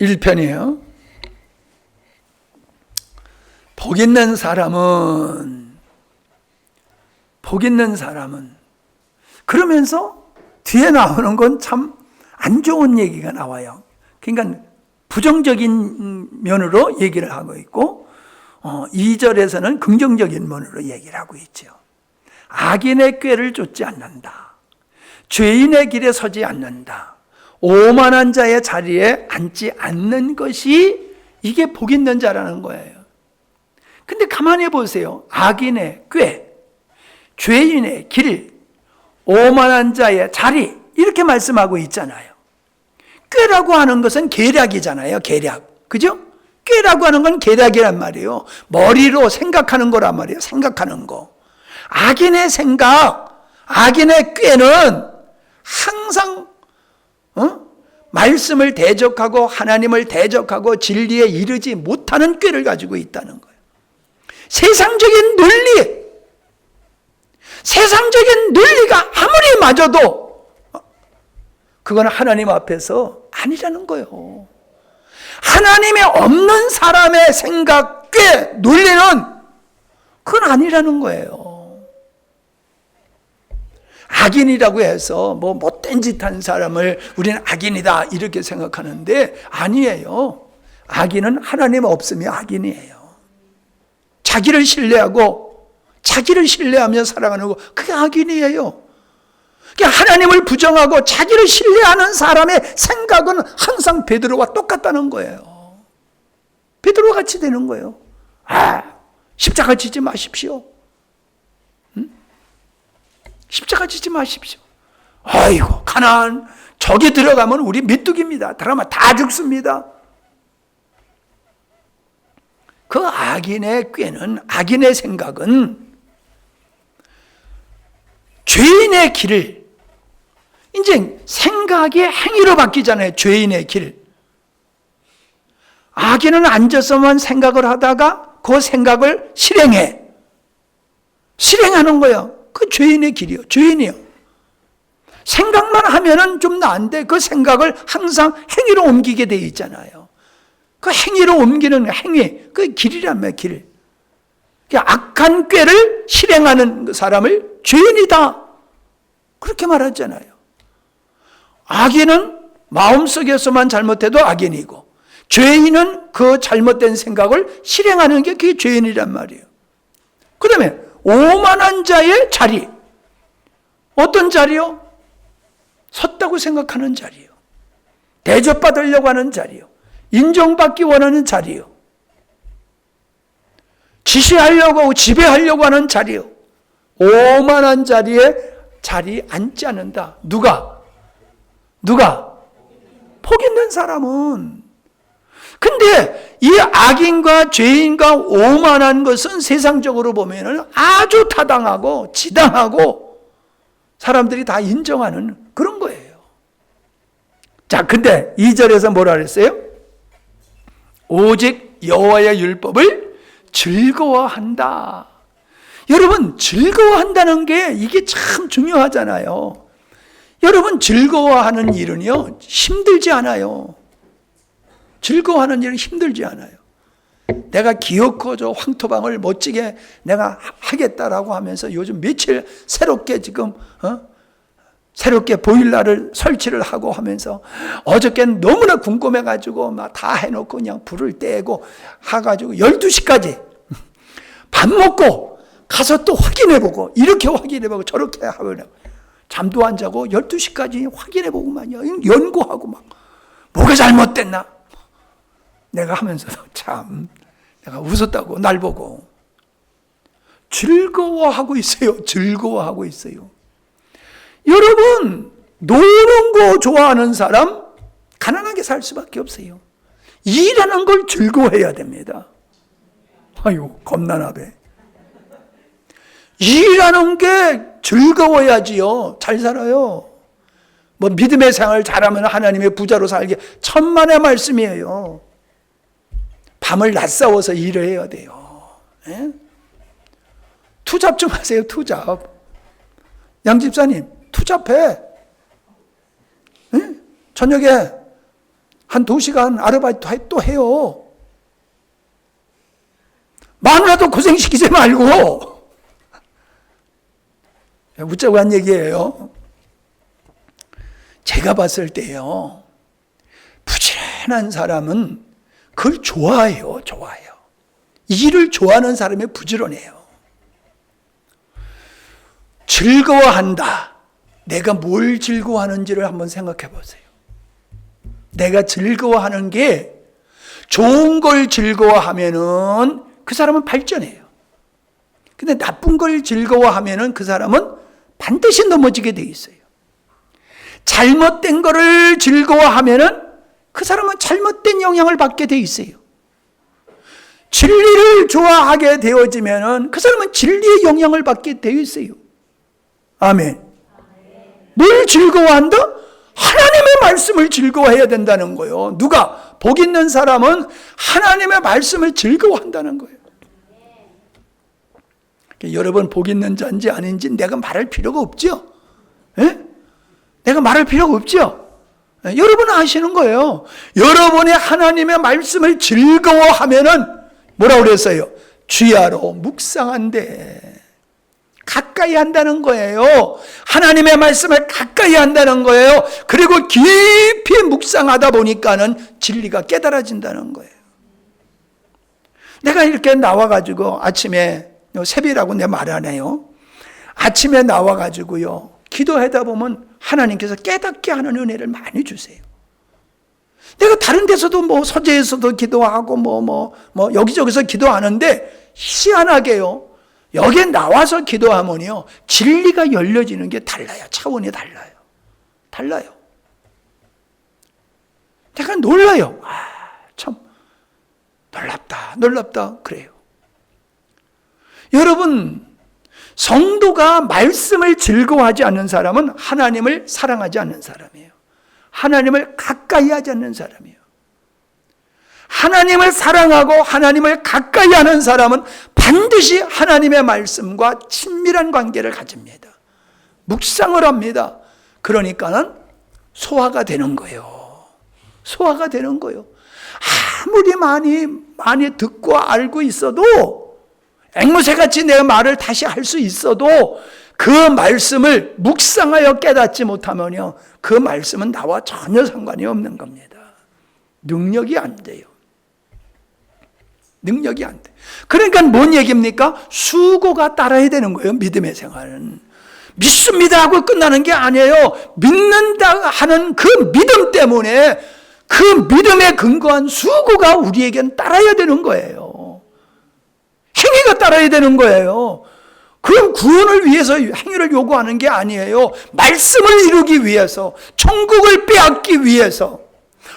S1: 1편이에요. 복 있는 사람은 그러면서 뒤에 나오는 건 참 안 좋은 얘기가 나와요. 그러니까 부정적인 면으로 얘기를 하고 있고 2절에서는 긍정적인 면으로 얘기를 하고 있죠. 악인의 꾀를 쫓지 않는다. 죄인의 길에 서지 않는다. 오만한 자의 자리에 앉지 않는 것이 이게 복 있는 자라는 거예요. 근데 가만히 보세요. 악인의 꾀, 죄인의 길, 오만한 자의 자리 이렇게 말씀하고 있잖아요. 꾀라고 하는 것은 계략이잖아요. 계략. 그죠? 꾀라고 하는 건 계략이란 말이에요. 머리로 생각하는 거란 말이에요. 생각하는 거. 악인의 생각, 악인의 꾀는 항상 말씀을 대적하고 하나님을 대적하고 진리에 이르지 못하는 꾀를 가지고 있다는 거예요. 세상적인 논리가 아무리 맞아도 그건 하나님 앞에서 아니라는 거예요. 하나님이 없는 사람의 생각, 꾀, 논리는 그건 아니라는 거예요. 악인이라고 해서 못된 짓 한 사람을 우리는 악인이다 이렇게 생각하는데 아니에요. 악인은 하나님 없으면 악인이에요. 자기를 신뢰하며 살아가는 거 그게 악인이에요. 그러니까 하나님을 부정하고 자기를 신뢰하는 사람의 생각은 항상 베드로와 똑같다는 거예요. 베드로와 같이 되는 거예요. 십자가 지지 마십시오. 십자가 지지 마십시오. 아이고, 가나안 저기 들어가면 우리 메뚜기입니다. 들어가면 다 죽습니다. 그 악인의 꾀는, 악인의 생각은 죄인의 길을, 이제 생각이 행위로 바뀌잖아요. 죄인의 길. 악인은 앉아서만 생각을 하다가 그 생각을 실행하는 거예요. 그 죄인의 길이요. 죄인이요. 생각만 하면은 좀 나은데 그 생각을 항상 행위로 옮기게 돼 있잖아요. 그 행위로 옮기는 행위, 그 길이라며, 길. 악한 꾀를 실행하는 사람을 죄인이다, 그렇게 말하잖아요. 악인은 마음속에서만 잘못해도 악인이고, 죄인은 그 잘못된 생각을 실행하는 게 그게 죄인이란 말이에요. 그 다음에 오만한 자의 자리, 어떤 자리요? 섰다고 생각하는 자리요. 대접받으려고 하는 자리요. 인정받기 원하는 자리요. 지시하려고, 지배하려고 하는 자리요. 오만한 자리에 자리 앉지 않는다. 누가? 복 있는 사람은. 근데 이 악인과 죄인과 오만한 것은 세상적으로 보면 아주 타당하고 지당하고 사람들이 다 인정하는 그런 거예요. 자, 근데 2절에서 뭐라 그랬어요? 오직 여호와의 율법을 즐거워한다. 여러분, 즐거워한다는 게 이게 참 중요하잖아요. 여러분, 즐거워하는 일은요, 힘들지 않아요. 즐거워하는 일은 힘들지 않아요. 내가 기어코 저 황토방을 멋지게 내가 하겠다라고 하면서 요즘 며칠 새롭게 지금 새롭게 보일러를 설치를 하고 하면서 어저께는 너무나 궁금해가지고 막 다 해놓고 그냥 불을 떼고 해가지고 12시까지 밥 먹고 가서 또 확인해보고 이렇게 확인해보고 저렇게 하고 잠도 안 자고 12시까지 확인해보고만요. 연구하고 막 뭐가 잘못됐나 내가 하면서도 참 내가 웃었다고 날 보고 즐거워하고 있어요. 즐거워하고 있어요. 여러분, 노는 거 좋아하는 사람 가난하게 살 수밖에 없어요. 일하는 걸 즐거워해야 됩니다. 아유, 겁나나배. 일하는 게 즐거워야지요. 잘 살아요. 뭐 믿음의 생활 잘하면 하나님의 부자로 살게 천만의 말씀이에요. 밤을 낮싸워서 일을 해야 돼요. 예? 투잡 좀 하세요. 투잡. 양 집사님, 투잡해. 예? 저녁에 한 2시간 아르바이트 또 해요. 마누라도 고생시키지 말고. 웃자고 한 얘기예요. 제가 봤을 때요, 부지런한 사람은 그걸 좋아해요. 일을 좋아하는 사람이 부지런해요. 즐거워한다. 내가 뭘 즐거워하는지를 한번 생각해 보세요. 내가 즐거워하는 게 좋은 걸 즐거워하면은 그 사람은 발전해요. 근데 나쁜 걸 즐거워하면은 그 사람은 반드시 넘어지게 돼 있어요. 잘못된 거를 즐거워하면은 그 사람은 잘못된 영향을 받게 돼 있어요. 진리를 좋아하게 되어지면은 그 사람은 진리의 영향을 받게 되어 있어요. 아멘. 뭘 즐거워한다? 하나님의 말씀을 즐거워해야 된다는 거예요. 누가? 복 있는 사람은 하나님의 말씀을 즐거워한다는 거예요. 여러분, 복 있는 자인지 아닌지 내가 말할 필요가 없죠? 예? 내가 말할 필요가 없죠? 여러분은 아시는 거예요. 여러분이 하나님의 말씀을 즐거워하면은 뭐라고 그랬어요? 주야로 묵상한대. 가까이 한다는 거예요. 하나님의 말씀을 가까이 한다는 거예요. 그리고 깊이 묵상하다 보니까는 진리가 깨달아진다는 거예요. 내가 이렇게 나와가지고 아침에, 새벽이라고 내 말 안 해요. 아침에 나와가지고요, 기도하다 보면 하나님께서 깨닫게 하는 은혜를 많이 주세요. 내가 다른 데서도 뭐 서재에서도 기도하고 뭐 여기저기서 기도하는데 희한하게요. 여기에 나와서 기도하면요. 진리가 열려지는 게 달라요. 차원이 달라요. 달라요. 내가 놀라요. 참 놀랍다. 그래요. 여러분, 성도가 말씀을 즐거워하지 않는 사람은 하나님을 사랑하지 않는 사람이에요. 하나님을 가까이 하지 않는 사람이에요. 하나님을 사랑하고 하나님을 가까이 하는 사람은 반드시 하나님의 말씀과 친밀한 관계를 가집니다. 묵상을 합니다. 그러니까는 소화가 되는 거예요. 소화가 되는 거예요. 아무리 많이 듣고 알고 있어도, 앵무새같이 내 말을 다시 할 수 있어도 그 말씀을 묵상하여 깨닫지 못하면요, 그 말씀은 나와 전혀 상관이 없는 겁니다. 능력이 안 돼요. 능력이 안 돼. 그러니까 뭔 얘기입니까? 수고가 따라야 되는 거예요. 믿음의 생활은. 믿습니다 하고 끝나는 게 아니에요. 믿는다 하는 그 믿음 때문에 그 믿음에 근거한 수고가 우리에겐 따라야 되는 거예요. 행위가 따라야 되는 거예요. 그럼 구원을 위해서 행위를 요구하는 게 아니에요. 말씀을 이루기 위해서, 천국을 빼앗기 위해서,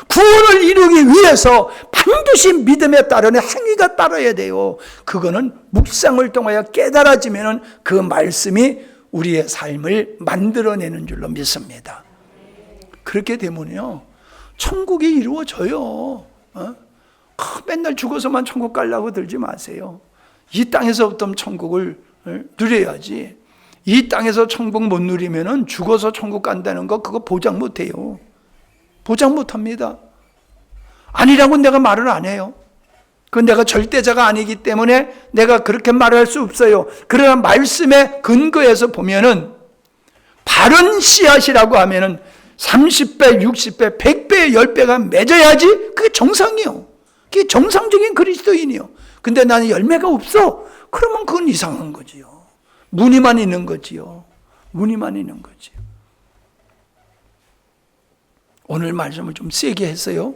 S1: 구원을 이루기 위해서 반드시 믿음에 따르는 행위가 따라야 돼요. 그거는 묵상을 통하여 깨달아지면 그 말씀이 우리의 삶을 만들어내는 줄로 믿습니다. 그렇게 되면요, 천국이 이루어져요. 맨날 죽어서만 천국 가려고 들지 마세요. 이 땅에서부터 천국을 누려야지. 이 땅에서 천국 못 누리면은 죽어서 천국 간다는 거 그거 보장 못 해요. 보장 못 합니다. 아니라고 내가 말을 안 해요. 그건 내가 절대자가 아니기 때문에 내가 그렇게 말할 수 없어요. 그러나 말씀의 근거에서 보면은 바른 씨앗이라고 하면은 30배, 60배, 100배, 10배가 맺어야지 그게 정상이요. 그게 정상적인 그리스도인이요. 근데 나는 열매가 없어. 그러면 그건 이상한 거지요. 무늬만 있는 거지요. 무늬만 있는 거지요. 오늘 말씀을 좀 세게 했어요.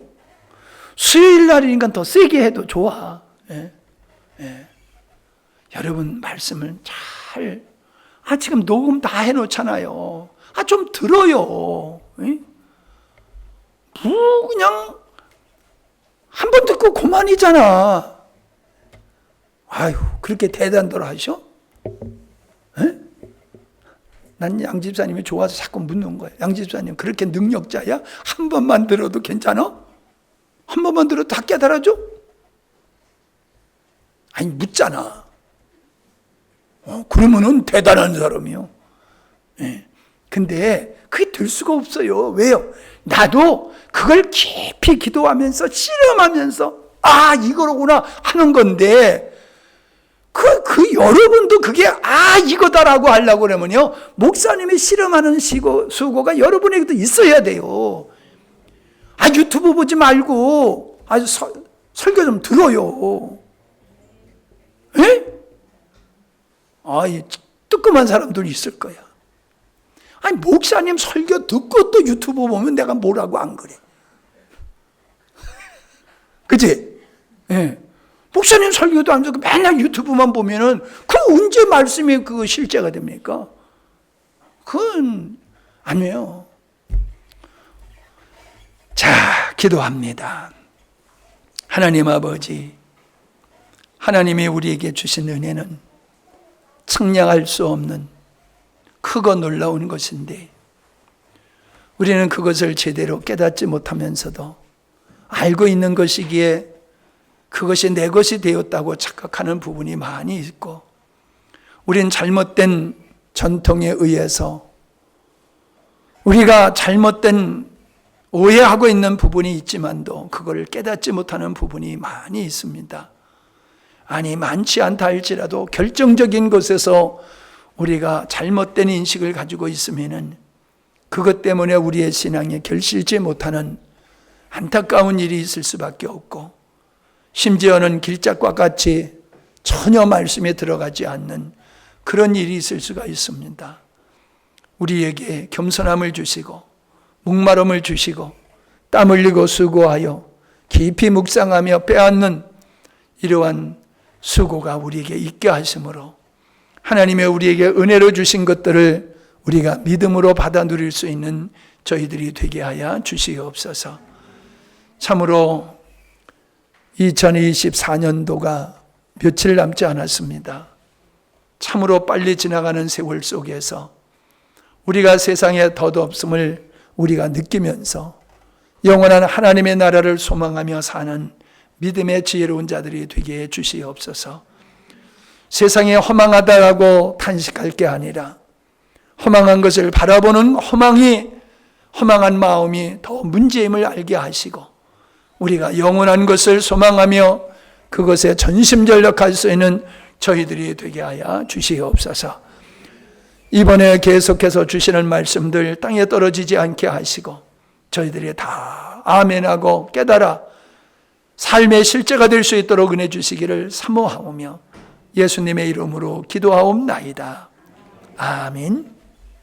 S1: 수요일 날이니까 더 세게 해도 좋아. 여러분 말씀을 잘, 지금 녹음 다 해놓잖아요. 좀 들어요. 그냥 한 번 듣고 그만이잖아. 그렇게 대단도록 하셔? 난 양 집사님이 좋아서 자꾸 묻는 거예요. 양 집사님 그렇게 능력자야? 한 번만 들어도 괜찮아? 한 번만 들어도 다 깨달아줘? 묻잖아. 그러면은 대단한 사람이요. 근데 그게 될 수가 없어요. 왜요? 나도 그걸 깊이 기도하면서 실험하면서 이거로구나 하는 건데, 여러분도 그게 이거다라고 하려고 그러면요, 목사님이 실험하는 수고가 여러분에게도 있어야 돼요. 유튜브 보지 말고 설교 좀 들어요. 뜨끔한 사람들이 있을 거야. 목사님 설교 듣고 또 유튜브 보면 내가 뭐라고 안 그래. 그치? 목사님 설교도 안 듣고 맨날 유튜브만 보면은 언제 말씀이 실제가 됩니까? 그건 아니에요. 자, 기도합니다. 하나님 아버지, 하나님이 우리에게 주신 은혜는 측량할 수 없는 크고 놀라운 것인데, 우리는 그것을 제대로 깨닫지 못하면서도 알고 있는 것이기에 그것이 내 것이 되었다고 착각하는 부분이 많이 있고, 우리는 잘못된 전통에 의해서 우리가 잘못된 오해하고 있는 부분이 있지만도 그걸 깨닫지 못하는 부분이 많이 있습니다. 많지 않다 할지라도 결정적인 것에서 우리가 잘못된 인식을 가지고 있으면은 그것 때문에 우리의 신앙에 결실지 못하는 안타까운 일이 있을 수밖에 없고, 심지어는 길짝과 같이 전혀 말씀에 들어가지 않는 그런 일이 있을 수가 있습니다. 우리에게 겸손함을 주시고 목마름을 주시고 땀 흘리고 수고하여 깊이 묵상하며 빼앗는 이러한 수고가 우리에게 있게 하심으로 하나님의 우리에게 은혜로 주신 것들을 우리가 믿음으로 받아 누릴 수 있는 저희들이 되게 하여 주시옵소서. 참으로 2024년도가 며칠 남지 않았습니다. 참으로 빨리 지나가는 세월 속에서 우리가 세상에 덧없음을 우리가 느끼면서 영원한 하나님의 나라를 소망하며 사는 믿음의 지혜로운 자들이 되게 해 주시옵소서. 세상에 허망하다라고 탄식할 게 아니라 허망한 것을 바라보는 허망한 마음이 더 문제임을 알게 하시고 우리가 영원한 것을 소망하며 그것에 전심전력할 수 있는 저희들이 되게 하여 주시옵소서. 이번에 계속해서 주시는 말씀들 땅에 떨어지지 않게 하시고 저희들이 다 아멘하고 깨달아 삶의 실제가 될 수 있도록 은혜 주시기를 사모하오며 예수님의 이름으로 기도하옵나이다. 아멘.